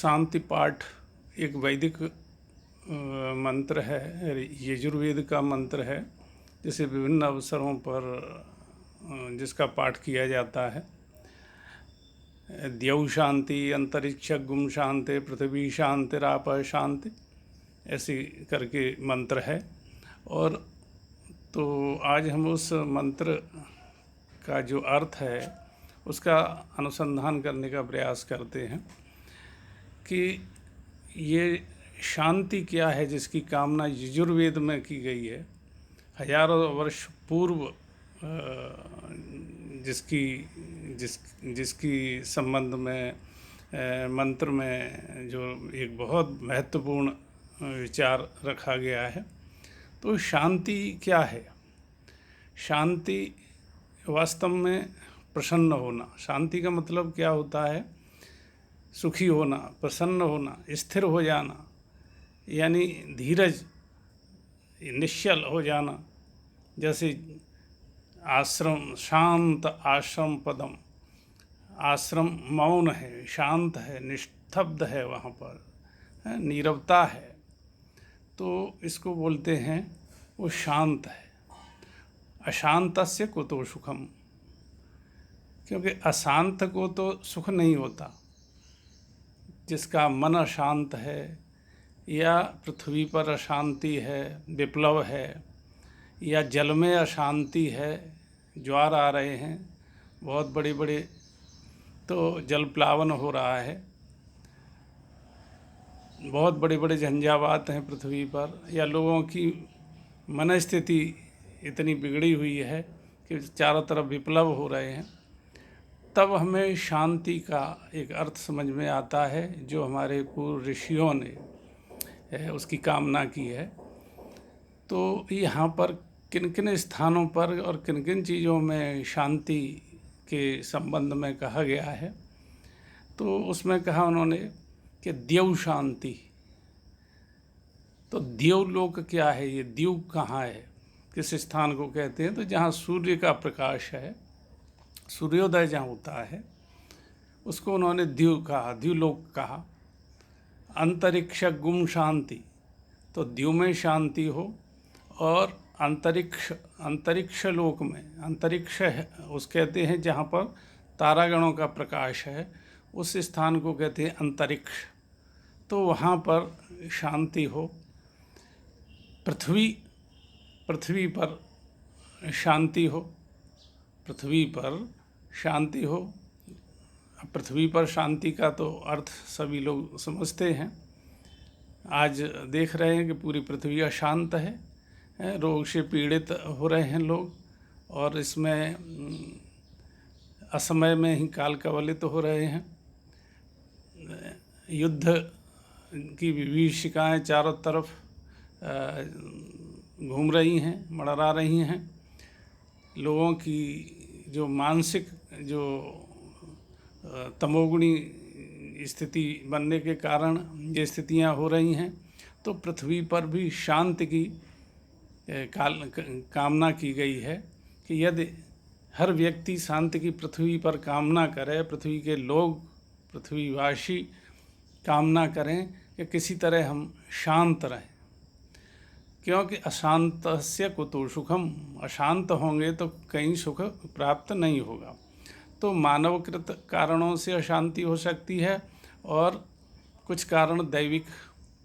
शांति पाठ एक वैदिक मंत्र है, यजुर्वेद का मंत्र है, जिसे विभिन्न अवसरों पर जिसका पाठ किया जाता है। द्यौ शांति, अंतरिक्ष गुम शांति, पृथ्वी शांति, राप शांति, ऐसी करके मंत्र है। और तो आज हम उस मंत्र का जो अर्थ है उसका अनुसंधान करने का प्रयास करते हैं कि ये शांति क्या है जिसकी कामना यजुर्वेद में की गई है। हजारों वर्ष पूर्व जिसकी संबंध में मंत्र में जो एक बहुत महत्वपूर्ण विचार रखा गया है। तो शांति क्या है? शांति वास्तव में प्रसन्न होना। शांति का मतलब क्या होता है? सुखी होना, प्रसन्न होना, स्थिर हो जाना, यानी धीरज, निश्चल हो जाना। जैसे आश्रम, शांत आश्रम पदम, आश्रम मौन है, शांत है, निस्तब्ध है, वहाँ पर नीरवता है, तो इसको बोलते हैं वो शांत है। अशांतस्य कुतो सुखम, क्योंकि अशांत को तो सुख नहीं होता। जिसका मन अशांत है या पृथ्वी पर अशांति है, विप्लव है, या जल में अशांति है, ज्वार आ रहे हैं, बहुत बड़े बड़े तो जल प्लावन हो रहा है, बहुत बड़े बड़े झंझावात हैं पृथ्वी पर, या लोगों की मन स्थिति इतनी बिगड़ी हुई है कि चारों तरफ विप्लव हो रहे हैं, तब हमें शांति का एक अर्थ समझ में आता है जो हमारे पूर्व ऋषियों ने उसकी कामना की है। तो यहाँ पर किन किन स्थानों पर और किन किन चीज़ों में शांति के संबंध में कहा गया है, तो उसमें कहा उन्होंने कि द्यौ शांति। तो द्यौ लोक क्या है? ये द्यौ कहाँ है, किस स्थान को कहते हैं? तो जहाँ सूर्य का प्रकाश है, सूर्योदय जहाँ होता है, उसको उन्होंने द्यौ कहा, द्युलोक कहा। अंतरिक्ष गुम शांति, तो द्यौ में शांति हो, और अंतरिक्ष लोक में, अंतरिक्ष है उस कहते हैं जहाँ पर तारागणों का प्रकाश है, उस स्थान को कहते हैं अंतरिक्ष। तो वहाँ पर शांति हो। पृथ्वी पर शांति हो, पृथ्वी पर शांति हो। पृथ्वी पर शांति का तो अर्थ सभी लोग समझते हैं। आज देख रहे हैं कि पूरी पृथ्वी अशांत है, रोग से पीड़ित हो रहे हैं लोग, और इसमें असमय में ही काल कवलित हो रहे हैं। युद्ध की विभीषिकाएँ चारों तरफ घूम रही हैं, मंडरा रही हैं। लोगों की जो मानसिक जो तमोगुणी स्थिति बनने के कारण ये स्थितियां हो रही हैं, तो पृथ्वी पर भी शांति की कामना की गई है कि यदि हर व्यक्ति शांति की पृथ्वी पर कामना करे, पृथ्वी के लोग, पृथ्वीवासी कामना करें कि किसी तरह हम शांत रहें, क्योंकि अशांतस्य कुतो सुखम, अशांत होंगे तो कहीं सुख प्राप्त नहीं होगा। तो मानवकृत कारणों से अशांति हो सकती है, और कुछ कारण दैविक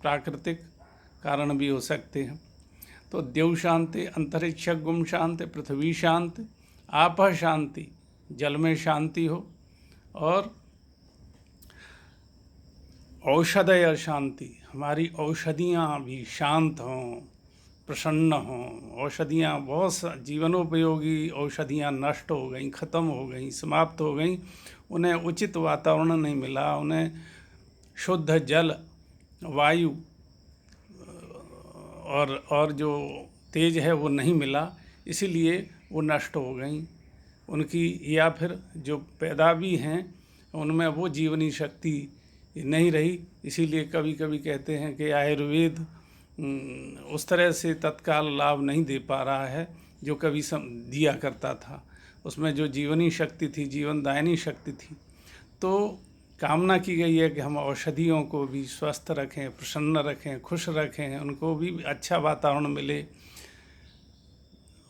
प्राकृतिक कारण भी हो सकते हैं। तो द्यौ शांति, अंतरिक्ष गुम शांति, पृथ्वी शांति, आप शांति, जल में शांति हो, और औषधय शांति, हमारी औषधियाँ भी शांत हों, प्रसन्न हों। औषधियाँ बहुत जीवनोपयोगी औषधियाँ नष्ट हो गई, ख़त्म हो गई, समाप्त हो गई, उन्हें उचित वातावरण नहीं मिला, उन्हें शुद्ध जल, वायु और जो तेज है वो नहीं मिला, इसीलिए वो नष्ट हो गई उनकी, या फिर जो पैदा भी हैं उनमें वो जीवनी शक्ति नहीं रही। इसीलिए कभी कभी कहते हैं कि आयुर्वेद उस तरह से तत्काल लाभ नहीं दे पा रहा है जो कभी दिया करता था। उसमें जो जीवनी शक्ति थी, जीवनदायिनी शक्ति थी। तो कामना की गई है कि हम औषधियों को भी स्वस्थ रखें, प्रसन्न रखें, खुश रखें, उनको भी अच्छा वातावरण मिले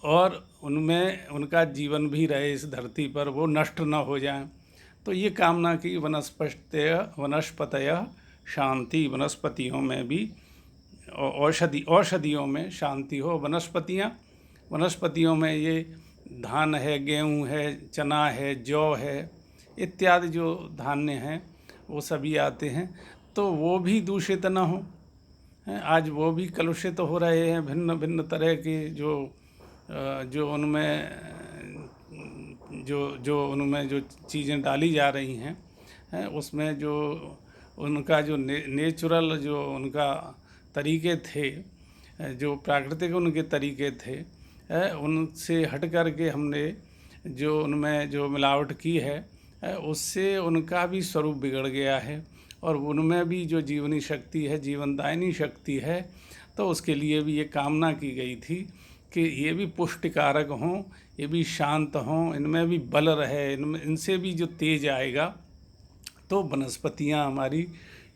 और उनमें उनका जीवन भी रहे इस धरती पर, वो नष्ट न हो जाएं। तो ये कामना की वनस्पतय शांति, वनस्पतियों में भी औषधियों में शांति हो। वनस्पतियों में ये धान है, गेहूँ है, चना है, जौ है इत्यादि जो धान्य हैं वो सभी आते हैं, तो वो भी दूषित न हो। आज वो भी कलुषित हो रहे हैं, भिन्न भिन्न तरह के जो उनमें जो चीज़ें डाली जा रही हैं, उसमें जो उनका जो नेचुरल जो उनका तरीके थे, जो प्राकृतिक उनके तरीके थे, उनसे हट कर के हमने जो उनमें जो मिलावट की है, उससे उनका भी स्वरूप बिगड़ गया है और उनमें भी जो जीवनी शक्ति है, जीवनदायिनी शक्ति है, तो उसके लिए भी ये कामना की गई थी कि ये भी पुष्टिकारक हों, ये भी शांत हों, इनमें भी बल रहे, इनसे भी जो तेज आएगा, तो वनस्पतियाँ हमारी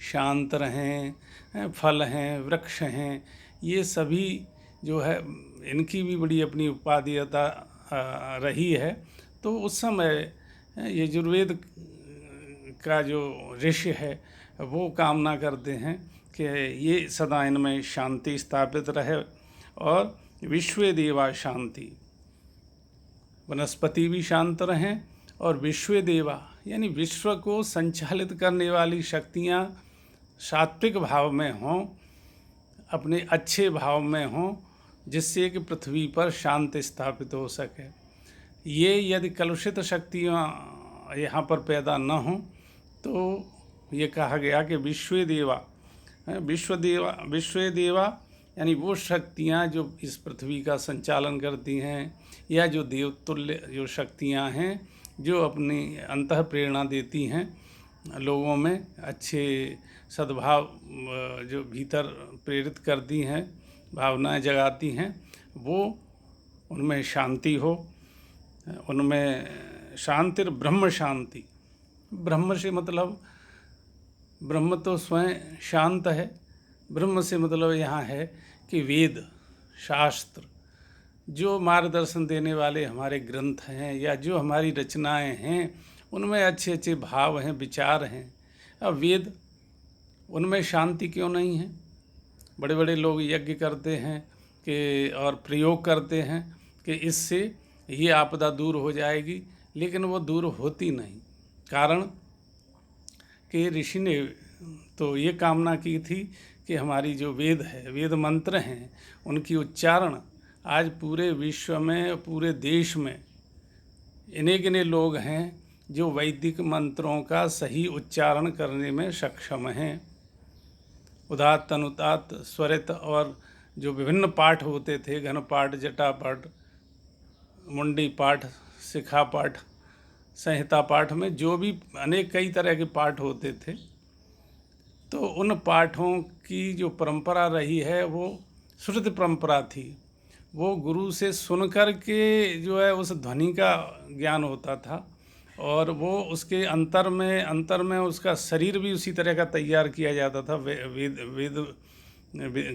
शांत रहें, फल हैं, वृक्ष हैं, ये सभी जो है इनकी भी बड़ी अपनी उपादेयता रही है। तो उस समय ये यजुर्वेद का जो ऋषि है वो कामना करते हैं कि ये सदा इनमें शांति स्थापित रहे और विश्वे देवा शांति, वनस्पति भी शांत रहें और विश्वे देवा यानी विश्व को संचालित करने वाली शक्तियाँ सात्विक भाव में हों, अपने अच्छे भाव में हों, जिससे कि पृथ्वी पर शांति स्थापित हो सके। ये यदि कलुषित शक्तियाँ यहाँ पर पैदा न हों तो ये कहा गया कि विश्वे देवा यानी वो शक्तियाँ जो इस पृथ्वी का संचालन करती हैं, या जो देवतुल्य जो शक्तियाँ हैं, जो अपनी अंतः प्रेरणा देती हैं लोगों में, अच्छे सद्भाव जो भीतर प्रेरित करती हैं, भावनाएं जगाती हैं, वो उनमें शांति हो। उनमें शांतिर ब्रह्म शांति, ब्रह्म से मतलब ब्रह्म तो स्वयं शांत है। ब्रह्म से मतलब यहाँ है कि वेद शास्त्र जो मार्गदर्शन देने वाले हमारे ग्रंथ हैं या जो हमारी रचनाएं हैं, उनमें अच्छे अच्छे भाव हैं, विचार हैं। अब वेद उनमें शांति क्यों नहीं है? बड़े बड़े लोग यज्ञ करते हैं कि और प्रयोग करते हैं कि इससे ये आपदा दूर हो जाएगी, लेकिन वो दूर होती नहीं। कारण कि ऋषि ने तो ये कामना की थी कि हमारी जो वेद है, वेद मंत्र हैं, उनकी उच्चारण आज पूरे विश्व में, पूरे देश में इन्हें गिने लोग हैं जो वैदिक मंत्रों का सही उच्चारण करने में सक्षम हैं। उदात्त, अनुदात्त, स्वरित और जो विभिन्न पाठ होते थे, घन पाठ, जटा पाठ, मुंडी पाठ, शिखा पाठ, संहिता पाठ में जो भी अनेक कई तरह के पाठ होते थे, तो उन पाठों की जो परंपरा रही है वो श्रुति परंपरा थी। वो गुरु से सुन कर के जो है उस ध्वनि का ज्ञान होता था और वो उसके अंतर में उसका शरीर भी उसी तरह का तैयार किया जाता था वेद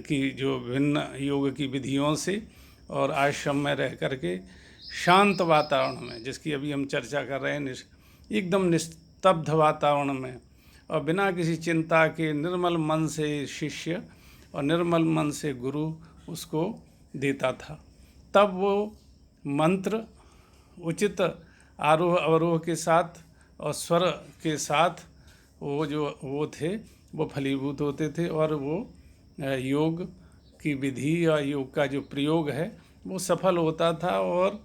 की जो विभिन्न योग की विधियों से, और आश्रम में रह कर के शांत वातावरण में, जिसकी अभी हम चर्चा कर रहे हैं, एकदम निस्तब्ध वातावरण में और बिना किसी चिंता के निर्मल मन से शिष्य और निर्मल मन से गुरु उसको देता था। तब वो मंत्र उचित आरोह अवरोह के साथ और स्वर के साथ वो थे वो फलीभूत होते थे और वो योग की विधि या योग का जो प्रयोग है वो सफल होता था और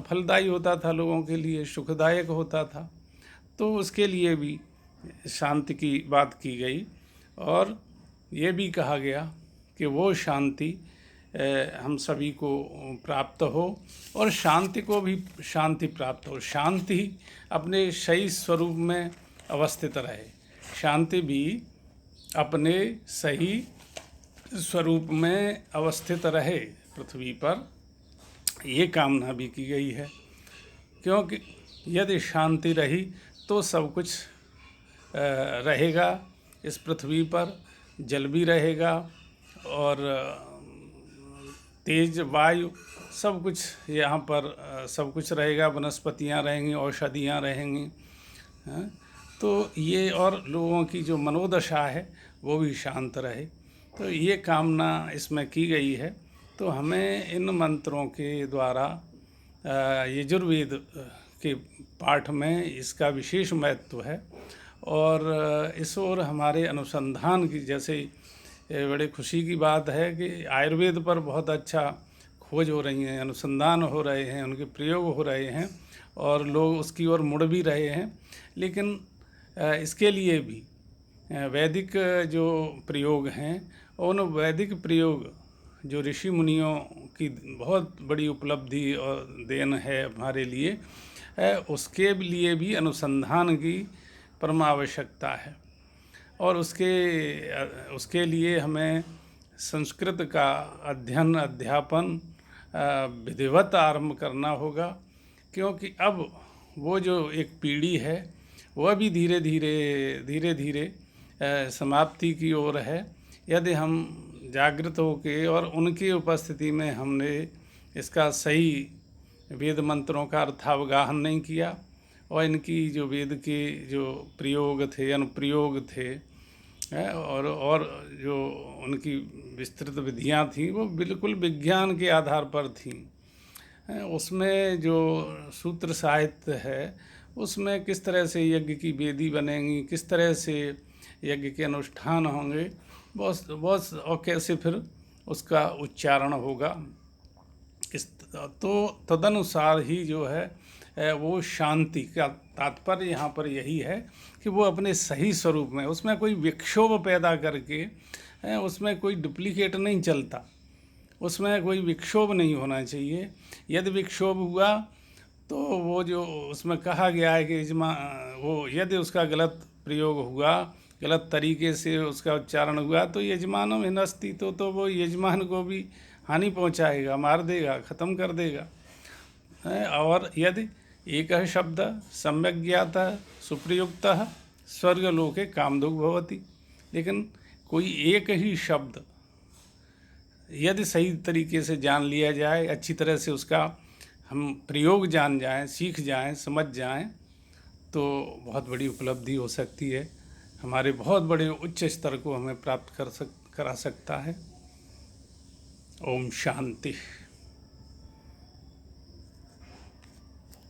फलदायी होता था, लोगों के लिए सुखदायक होता था। तो उसके लिए भी शांति की बात की गई और ये भी कहा गया कि वो शांति हम सभी को प्राप्त हो और शांति को भी शांति प्राप्त हो। शांति अपने सही स्वरूप में अवस्थित रहे, शांति भी अपने सही स्वरूप में अवस्थित रहे पृथ्वी पर, ये कामना भी की गई है। क्योंकि यदि शांति रही तो सब कुछ रहेगा इस पृथ्वी पर, जल भी रहेगा और तेज वायु सब कुछ यहाँ पर सब कुछ रहेगा, वनस्पतियाँ रहेंगी, औषधियाँ रहेंगी। हाँ, तो ये और लोगों की जो मनोदशा है वो भी शांत रहे, तो ये कामना इसमें की गई है। तो हमें इन मंत्रों के द्वारा यजुर्वेद के पाठ में इसका विशेष महत्व है और इस ओर हमारे अनुसंधान की, जैसे बड़े खुशी की बात है कि आयुर्वेद पर बहुत अच्छा खोज हो रही हैं, अनुसंधान हो रहे हैं, उनके प्रयोग हो रहे हैं और लोग उसकी ओर मुड़ भी रहे हैं। लेकिन इसके लिए भी वैदिक जो प्रयोग हैं, उन वैदिक प्रयोग जो ऋषि मुनियों की बहुत बड़ी उपलब्धि और देन है हमारे लिए, उसके लिए भी अनुसंधान की परम आवश्यकता है और उसके लिए हमें संस्कृत का अध्ययन अध्यापन विधिवत आरंभ करना होगा, क्योंकि अब वो जो एक पीढ़ी है वह भी धीरे धीरे समाप्ति की ओर है। यदि हम जागृत होकर और उनकी उपस्थिति में हमने इसका सही वेद मंत्रों का अर्थावगाहन नहीं किया और इनकी जो वेद के जो प्रयोग थे, अनुप्रयोग थे और जो उनकी विस्तृत विधियां थीं वो बिल्कुल विज्ञान के आधार पर थीं। उसमें जो सूत्र साहित्य है उसमें किस तरह से यज्ञ की वेदी बनेंगी, किस तरह से यज्ञ के अनुष्ठान होंगे, बहुत और कैसे फिर उसका उच्चारण होगा, तो तदनुसार ही जो है वो शांति का तात्पर्य यहाँ पर यही है कि वो अपने सही स्वरूप में, उसमें कोई विक्षोभ पैदा करके, उसमें कोई डुप्लीकेट नहीं चलता, उसमें कोई विक्षोभ नहीं होना चाहिए। यदि विक्षोभ हुआ तो वो जो उसमें कहा गया है कि वो यदि उसका गलत प्रयोग हुआ, गलत तरीके से उसका उच्चारण हुआ तो यजमानम हिनस्ति, तो वो यजमान को भी हानि पहुंचाएगा, मार देगा, ख़त्म कर देगा। और यदि एक शब्द सम्यक ज्ञाता सुप्रयुक्त स्वर्गलोके कामधुग् भवति, लेकिन कोई एक ही शब्द यदि सही तरीके से जान लिया जाए, अच्छी तरह से उसका हम प्रयोग जान जाएं, सीख जाएं, समझ जाएं, तो बहुत बड़ी उपलब्धि हो सकती है, हमारे बहुत बड़े उच्च स्तर को हमें प्राप्त करा सकता है। ओम शांति।